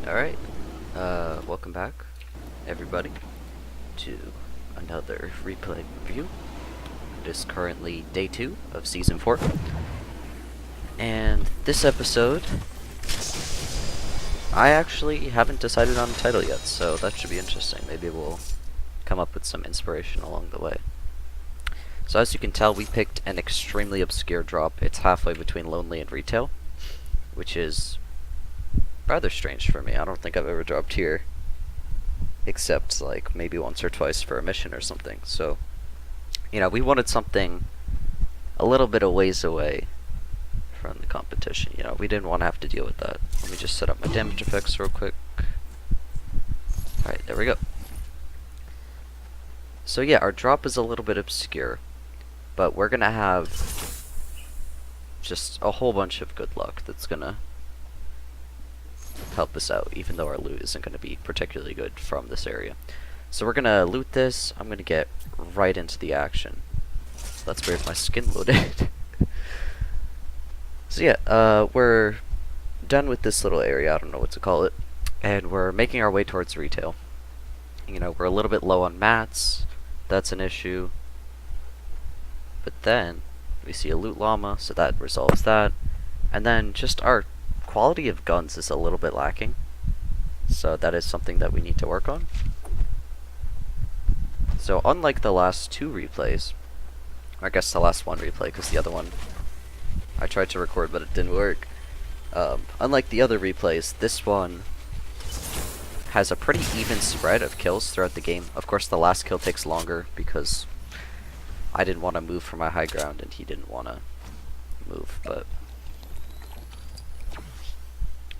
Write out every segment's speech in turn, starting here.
Alright, welcome back, everybody, to another replay review. It is currently day 2 of Season 4, and this episode, I actually haven't decided on a title yet, so that should be interesting. Maybe we'll come up with some inspiration along the way. So as you can tell, we picked an extremely obscure drop. It's halfway between Lonely and Retail, which is rather strange for me. I don't think I've ever dropped here except like maybe once or twice for a mission or something. So, you know, we wanted something a little bit of ways away from the competition. You know, we didn't want to have to deal with that. Let me just set up my damage effects real quick. Alright, there we go. So yeah, our drop is a little bit obscure, but we're gonna have just a whole bunch of good luck that's gonna help us out, even though our loot isn't going to be particularly good from this area. So we're going to loot this. I'm going to get right into the action. That's weird, my skin loaded. So yeah, we're done with this little area, I don't know what to call it, and we're making our way towards retail. You know, we're a little bit low on mats, that's an issue, but then we see a loot llama, so that resolves that, and then just our quality of guns is a little bit lacking, so that is something that we need to work on. So unlike the last 2 replays, I guess the last 1 replay, because the other one I tried to record but it didn't work, unlike the other replays, this one has a pretty even spread of kills throughout the game. Of course the last kill takes longer because I didn't want to move from my high ground and he didn't want to move, but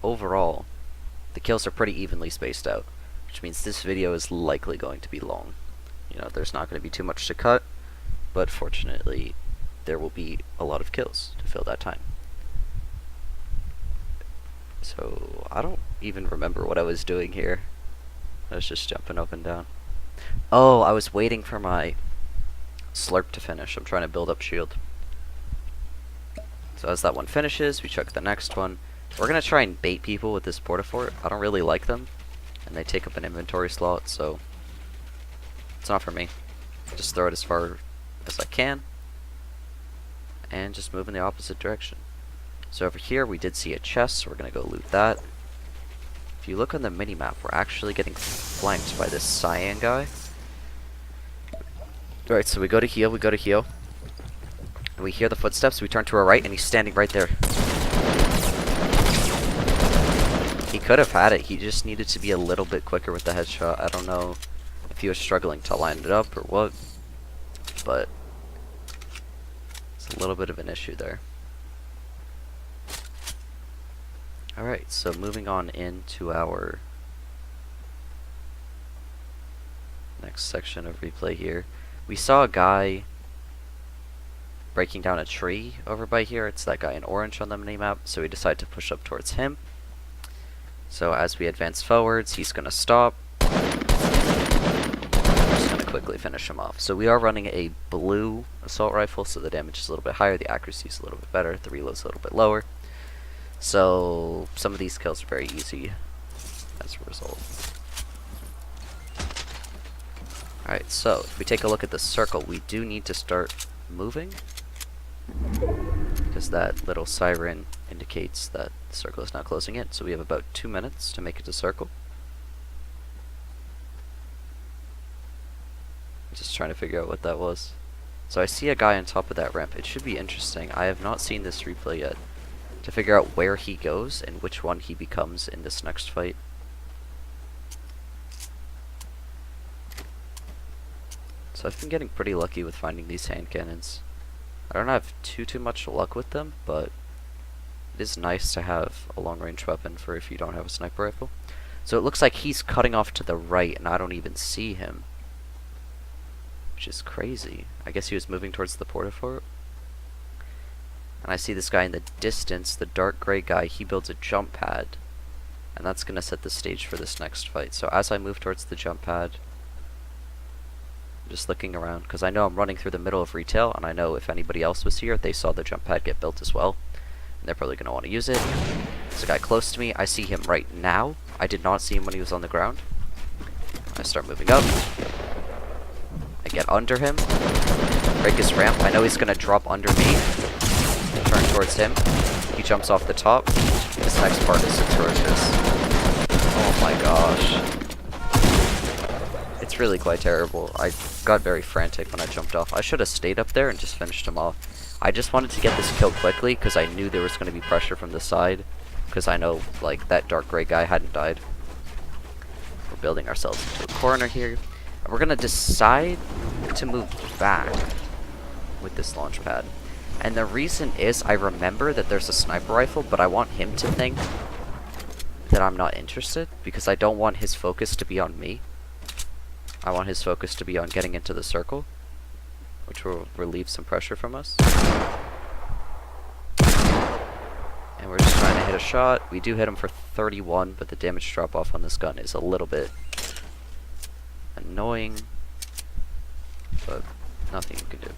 overall, the kills are pretty evenly spaced out, which means this video is likely going to be long. You know, there's not going to be too much to cut, but fortunately, there will be a lot of kills to fill that time. So, I don't even remember what I was doing here. I was just jumping up and down. Oh, I was waiting for my slurp to finish. I'm trying to build up shield. So as that one finishes, we check the next one. We're going to try and bait people with this portafort. I don't really like them, and they take up an inventory slot, so it's not for me. Just throw it as far as I can, and just move in the opposite direction. So over here we did see a chest, so we're going to go loot that. If you look on the minimap, we're actually getting flanked by this cyan guy. Alright, so we go to heal, and we hear the footsteps, we turn to our right, and he's standing right there. He could have had it, he just needed to be a little bit quicker with the headshot. I don't know if he was struggling to line it up or what, but it's a little bit of an issue there. Alright, so moving on into our next section of replay here. We saw a guy breaking down a tree over by here. It's that guy in orange on the minimap, so we decided to push up towards him. So as we advance forwards, he's going to stop. I'm just going to quickly finish him off. So we are running a blue assault rifle, so the damage is a little bit higher, the accuracy is a little bit better, the reload's a little bit lower. So some of these kills are very easy as a result. Alright, so if we take a look at the circle, we do need to start moving, because that little siren indicates that the circle is now closing in. So we have about 2 minutes to make it to circle. I'm just trying to figure out what that was. So I see a guy on top of that ramp. It should be interesting. I have not seen this replay yet to figure out where he goes and which one he becomes in this next fight. So I've been getting pretty lucky with finding these hand cannons. I don't have too much luck with them, but it is nice to have a long-range weapon for if you don't have a sniper rifle. So it looks like he's cutting off to the right, and I don't even see him, which is crazy. I guess he was moving towards the portafort. And I see this guy in the distance, the dark gray guy. He builds a jump pad, and that's going to set the stage for this next fight. So as I move towards the jump pad, just looking around, because I know I'm running through the middle of retail, and I know if anybody else was here, they saw the jump pad get built as well. And they're probably going to want to use it. There's a guy close to me. I see him right now. I did not see him when he was on the ground. I start moving up. I get under him. Break his ramp. I know he's going to drop under me. Turn towards him. He jumps off the top. This next part is atrocious. Oh my gosh. It's really quite terrible. I got very frantic when I jumped off. I should have stayed up there and just finished him off. I just wanted to get this kill quickly because I knew there was going to be pressure from the side. Because I know, like, that dark gray guy hadn't died. We're building ourselves into a corner here. And we're going to decide to move back with this launch pad. And the reason is I remember that there's a sniper rifle, but I want him to think that I'm not interested because I don't want his focus to be on me. I want his focus to be on getting into the circle, which will relieve some pressure from us. And we're just trying to hit a shot. We do hit him for 31, but the damage drop off on this gun is a little bit annoying, but nothing you can do.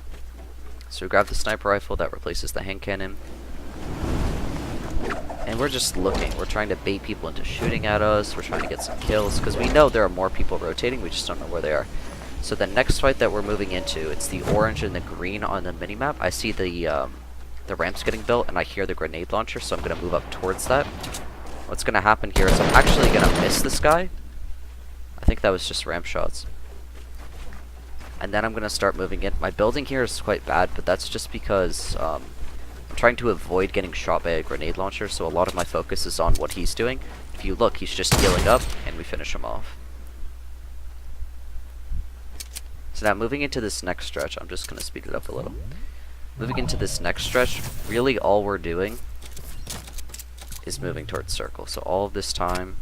So we grab the sniper rifle that replaces the hand cannon. And we're just looking. We're trying to bait people into shooting at us. We're trying to get some kills because we know there are more people rotating. We just don't know where they are. So the next fight that we're moving into, it's the orange and the green on the minimap. I see the ramps getting built and I hear the grenade launcher, so I'm going to move up towards that. What's going to happen here is I'm actually going to miss this guy. I think that was just ramp shots. And then I'm going to start moving in. My building here is quite bad, but that's just because I'm trying to avoid getting shot by a grenade launcher, so a lot of my focus is on what he's doing. If you look, he's just healing up, and we finish him off. So now moving into this next stretch, I'm just going to speed it up a little. Moving into this next stretch, really all we're doing is moving towards circle. So all of this time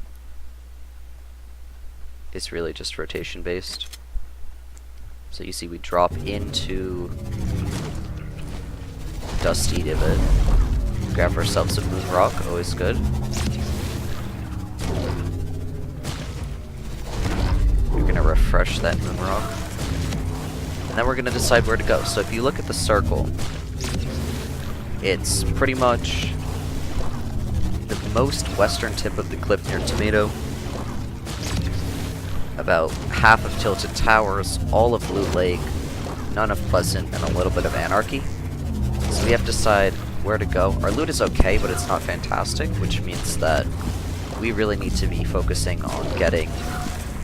is really just rotation based. So you see we drop into Dusty Divot, grab ourselves a Moon Rock, always good. We're going to refresh that Moon Rock. And then we're going to decide where to go. So if you look at the circle, it's pretty much the most western tip of the cliff near Tomato, about half of Tilted Towers, all of Blue Lake, none of Pleasant, and a little bit of Anarchy. So we have to decide where to go. Our loot is okay, but it's not fantastic, which means that we really need to be focusing on getting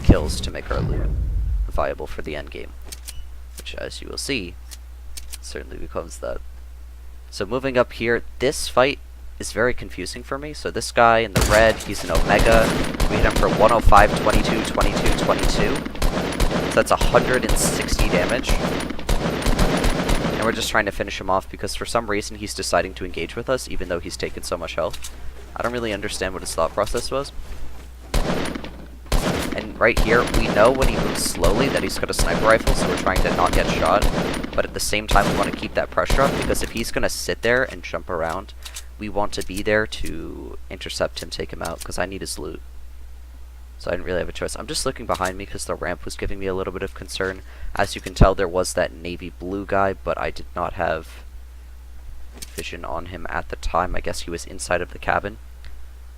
kills to make our loot viable for the end game, which, as you will see, certainly becomes that. So moving up here, this fight is very confusing for me. So this guy in the red, he's an Omega. We hit him for 105, 22, 22, 22. So that's 160 damage. And we're just trying to finish him off because for some reason he's deciding to engage with us even though he's taken so much health. I don't really understand what his thought process was. And right here, we know when he moves slowly that he's got a sniper rifle, so we're trying to not get shot. But at the same time, we want to keep that pressure up because if he's going to sit there and jump around, we want to be there to intercept him, take him out, because I need his loot. So I didn't really have a choice. I'm just looking behind me because the ramp was giving me a little bit of concern. As you can tell, there was that navy blue guy, but I did not have vision on him at the time. I guess he was inside of the cabin.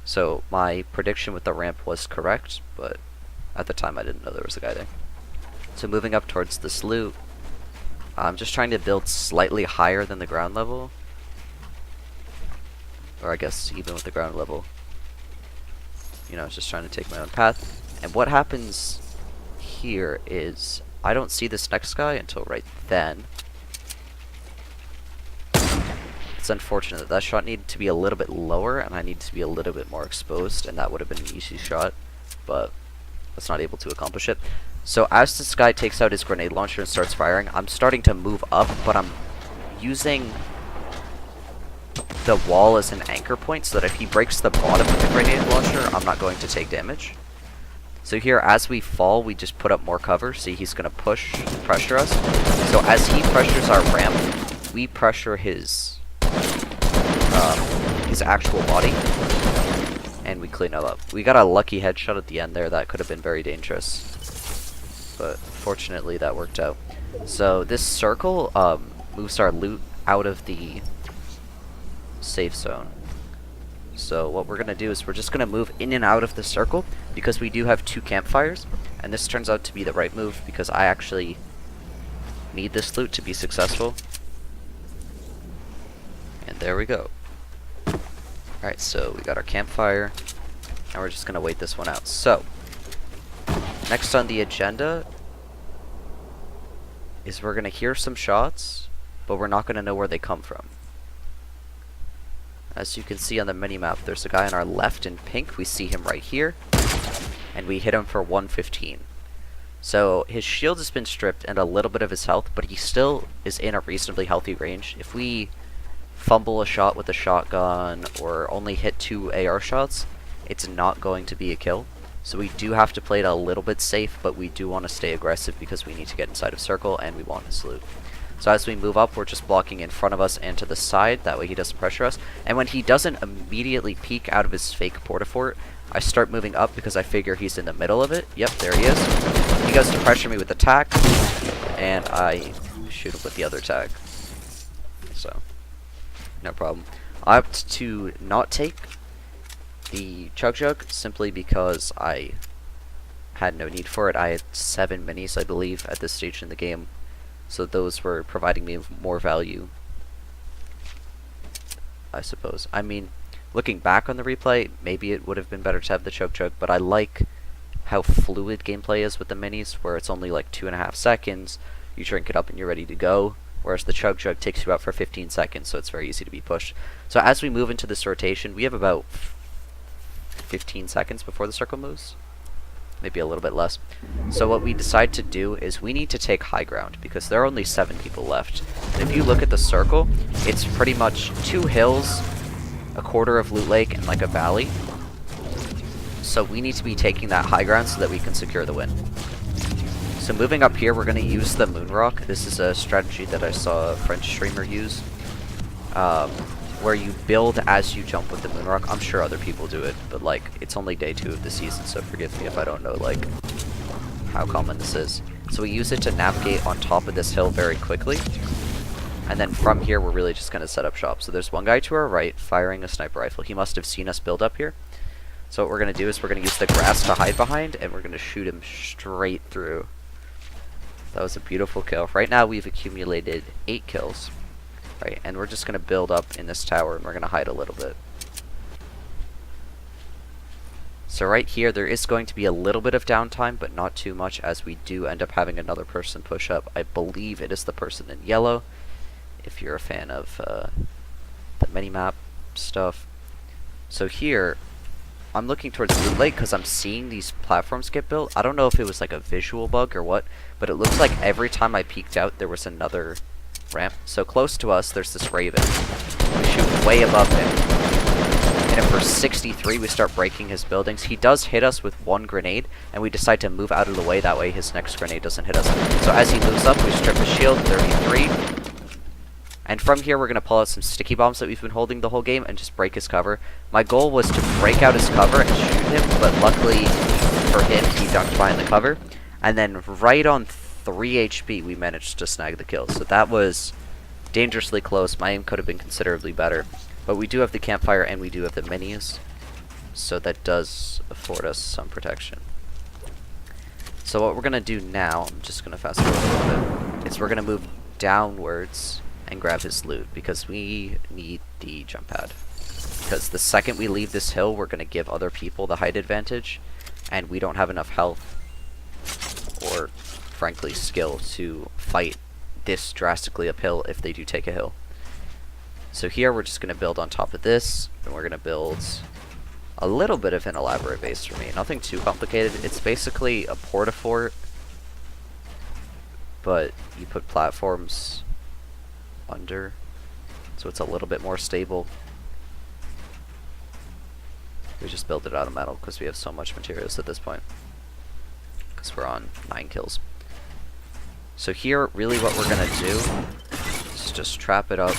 So my prediction with the ramp was correct, but at the time I didn't know there was a guy there. So moving up towards this loot, I'm just trying to build slightly higher than the ground level. Or I guess even with the ground level. You know, just trying to take my own path. And what happens here is I don't see this next guy until right then. It's unfortunate that that shot needed to be a little bit lower and I need to be a little bit more exposed, and that would have been an easy shot, but I was not able to accomplish it. So as this guy takes out his grenade launcher and starts firing, I'm starting to move up, but I'm using the wall as an anchor point so that if he breaks the bottom of the grenade launcher, I'm not going to take damage. So here, as we fall, we just put up more cover. See, he's going to pressure us. So as he pressures our ramp, we pressure his actual body, and we clean him up. We got a lucky headshot at the end there. That could have been very dangerous, but fortunately that worked out. So this circle moves our loot out of the safe zone. So what we're going to do is we're just going to move in and out of the circle because we do have 2 campfires, and this turns out to be the right move because I actually need this loot to be successful. And there we go. Alright, so we got our campfire, and we're just going to wait this one out. So, next on the agenda is we're going to hear some shots, but we're not going to know where they come from. As you can see on the minimap, there's a guy on our left in pink. We see him right here, and we hit him for 115. So his shield has been stripped and a little bit of his health, but he still is in a reasonably healthy range. If we fumble a shot with a shotgun or only hit 2 AR shots, it's not going to be a kill. So we do have to play it a little bit safe, but we do want to stay aggressive because we need to get inside of circle and we want his loot. So as we move up, we're just blocking in front of us and to the side, that way he doesn't pressure us. And when he doesn't immediately peek out of his fake portafort, I start moving up because I figure he's in the middle of it. Yep, there he is. He goes to pressure me with the tac, and I shoot him with the other tac. So, no problem. I opt to not take the Chug Jug simply because I had no need for it. I had 7 minis, I believe, at this stage in the game. So those were providing me more value, I suppose. I mean, looking back on the replay, maybe it would have been better to have the Choke Jug, but I like how fluid gameplay is with the minis, where it's only like 2.5 seconds, you drink it up and you're ready to go, whereas the Chug Jug takes you out for 15 seconds, so it's very easy to be pushed. So as we move into this rotation, we have about 15 seconds before the circle moves. Maybe a little bit less. So what we decide to do is we need to take high ground because there are only 7 people left. And if you look at the circle, it's pretty much 2 hills, a quarter of Loot Lake, and like a valley. So we need to be taking that high ground so that we can secure the win. So moving up here, we're going to use the Moon Rock. This is a strategy that I saw a French streamer use, where you build as you jump with the Moon Rock. I'm sure other people do it, but like, it's only day 2 of the season, so forgive me if I don't know like how common this is. So we use it to navigate on top of this hill very quickly, and then from here we're really just going to set up shop. So there's one guy to our right firing a sniper rifle. He must have seen us build up here. So what we're going to do is we're going to use the grass to hide behind, and we're going to shoot him straight through. That was a beautiful kill. Right now we've accumulated 8 kills. Right, and we're just going to build up in this tower, and we're going to hide a little bit. So right here, there is going to be a little bit of downtime, but not too much, as we do end up having another person push up. I believe it is the person in yellow, if you're a fan of the minimap stuff. So here, I'm looking towards Loot Lake because I'm seeing these platforms get built. I don't know if it was like a visual bug or what, but it looks like every time I peeked out, there was another ramp. So close to us, there's this Raven. We shoot way above him. Hit him for 63. We start breaking his buildings. He does hit us with 1 grenade, and we decide to move out of the way. That way his next grenade doesn't hit us. So as he moves up, we strip his shield, 33. And from here, we're going to pull out some sticky bombs that we've been holding the whole game and just break his cover. My goal was to break out his cover and shoot him, but luckily for him, he ducked behind the cover. And then right on 3 HP, we managed to snag the kill. So that was dangerously close. My aim could have been considerably better. But we do have the campfire and we do have the minis, so that does afford us some protection. So what we're going to do now, I'm just going to fast forward a little bit, is we're going to move downwards and grab his loot, because we need the jump pad. Because the second we leave this hill, we're going to give other people the height advantage, and we don't have enough health or frankly skill to fight this drastically uphill if they do take a hill. So here we're just going to build on top of this, and we're going to build a little bit of an elaborate base for me. Nothing too complicated. It's basically a portafort, but you put platforms under, so it's a little bit more stable. We just build it out of metal because we have so much materials at this point, because we're on 9 kills. So here, really what we're going to do is just trap it up,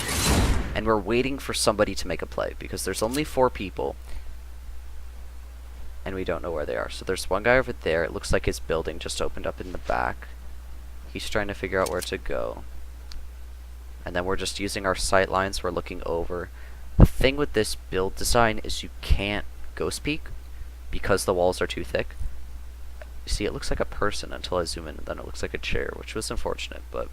and we're waiting for somebody to make a play, because there's only 4 people, and we don't know where they are. So there's one guy over there. It looks like his building just opened up in the back. He's trying to figure out where to go. And then we're just using our sight lines. We're looking over. The thing with this build design is you can't ghost peek because the walls are too thick. You see, it looks like a person until I zoom in, and then it looks like a chair, which was unfortunate, but...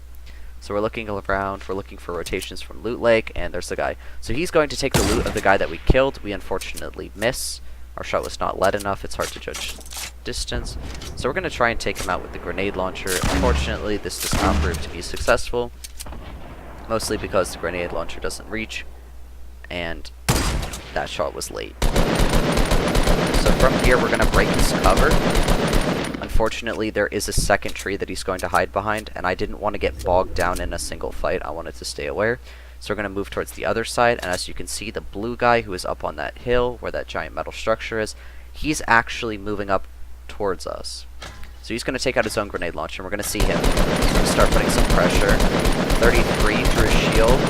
So we're looking around, we're looking for rotations from Loot Lake, and there's the guy. So he's going to take the loot of the guy that we killed. We unfortunately miss. Our shot was not lead enough. It's hard to judge distance. So we're going to try and take him out with the grenade launcher. Unfortunately, this does not prove to be successful. Mostly because the grenade launcher doesn't reach, and that shot was late. So from here, we're going to break his cover. Unfortunately, there is a second tree that he's going to hide behind, and I didn't want to get bogged down in a single fight. I wanted to stay aware. So we're going to move towards the other side, and as you can see, the blue guy who is up on that hill where that giant metal structure is, he's actually moving up towards us. So he's going to take out his own grenade launcher, and we're going to see him. He's going to start putting some pressure. 33 through his shield.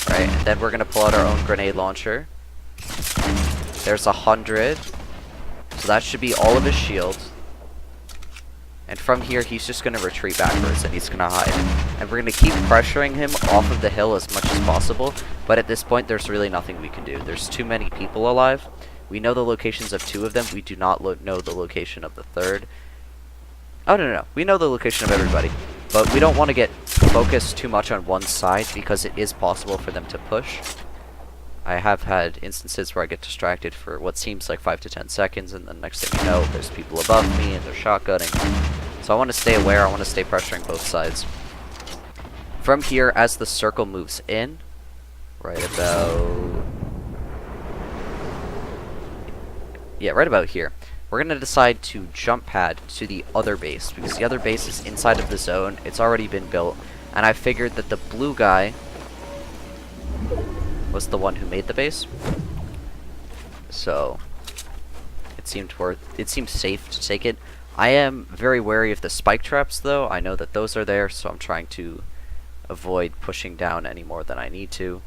Right, and then we're going to pull out our own grenade launcher. There's 100. So that should be all of his shield. And from here, he's just going to retreat backwards, and he's going to hide. And we're going to keep pressuring him off of the hill as much as possible. But at this point, there's really nothing we can do. There's too many people alive. We know the locations of 2 of them. We do not know the location of the 3rd. Oh, no. We know the location of everybody. But we don't want to get focused too much on one side, because it is possible for them to push. I have had instances where I get distracted for what seems like 5 to 10 seconds, and then next thing you know, there's people above me and they're shotgunning. So I want to stay aware, I want to stay pressuring both sides. From here, as the circle moves in, right about here, we're going to decide to jump pad to the other base, because the other base is inside of the zone, it's already been built, and I figured that the blue guy was the one who made the base, so it seemed safe to take it. I am very wary of the spike traps, though. I know that those are there, so I'm trying to avoid pushing down any more than I need to.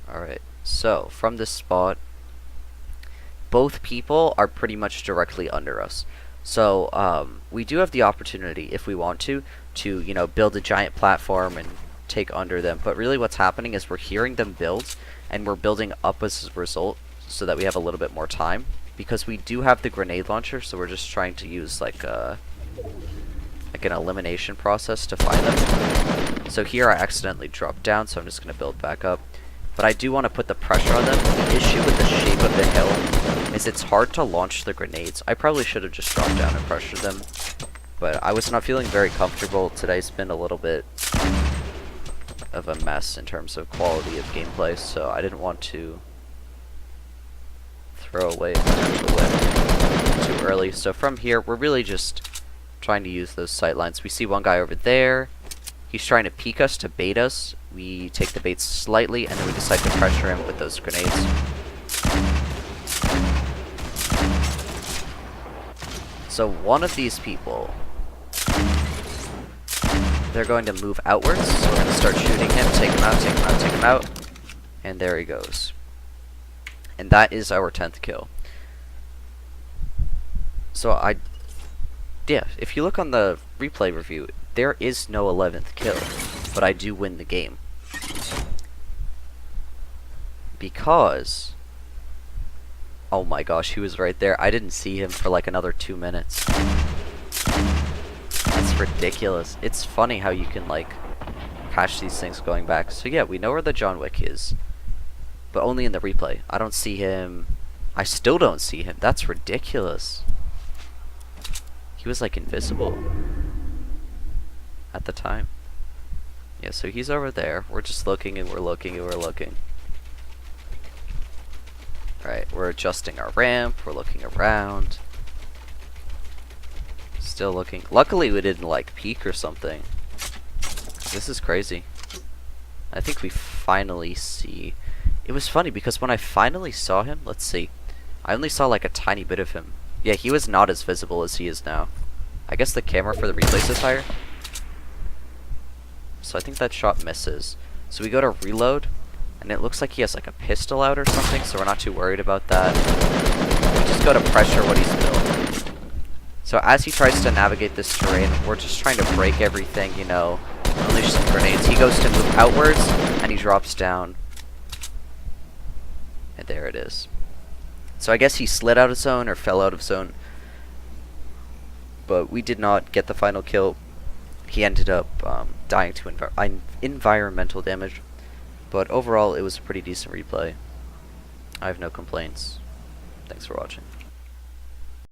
Alright, so from this spot, both people are pretty much directly under us. So we do have the opportunity, if we want to build a giant platform and take under them, but really what's happening is we're hearing them build, and we're building up as a result, so that we have a little bit more time, because we do have the grenade launcher. So we're just trying to use like an elimination process to find them. So here I accidentally dropped down, so I'm just going to build back up, but I do want to put the pressure on them. The issue with the shape of the hill is it's hard to launch the grenades. I probably should have just dropped down and pressured them, but I was not feeling very comfortable. Today's been a little bit of a mess in terms of quality of gameplay, so I didn't want to throw away a potential win too early. So from here, we're really just trying to use those sight lines. We see one guy over there. He's trying to peek us to bait us. We take the bait slightly, and then we decide to pressure him with those grenades. So one of these people, they're going to move outwards, so we're going to start shooting him, take him out, take him out, take him out, and there he goes. And that is our 10th kill. So if you look on the replay review, there is no 11th kill, but I do win the game. Because, oh my gosh, he was right there. I didn't see him for like another 2 minutes. That's ridiculous. It's funny how you can like catch these things going back. So yeah, we know where the John Wick is, but only in the replay. I don't see him. I still don't see him. That's ridiculous. He was like invisible at the time. Yeah, so he's over there. We're just looking and we're looking and we're looking. Right, we're adjusting our ramp. We're looking around. Still looking. Luckily we didn't like peek or something. This is crazy. I think we finally see. It was funny because when I finally saw him, let's see, I only saw like a tiny bit of him. Yeah, he was not as visible as he is now. I guess the camera for the replays is higher. So I think that shot misses. So we go to reload, and it looks like he has like a pistol out or something, so we're not too worried about that. We just go to pressure what he's built. So as he tries to navigate this terrain, we're just trying to break everything, unleash some grenades. He goes to move outwards, and he drops down, and there it is. So I guess he slid out of zone or fell out of zone, but we did not get the final kill. He ended up dying to environmental damage, but overall it was a pretty decent replay. I have no complaints. Thanks for watching.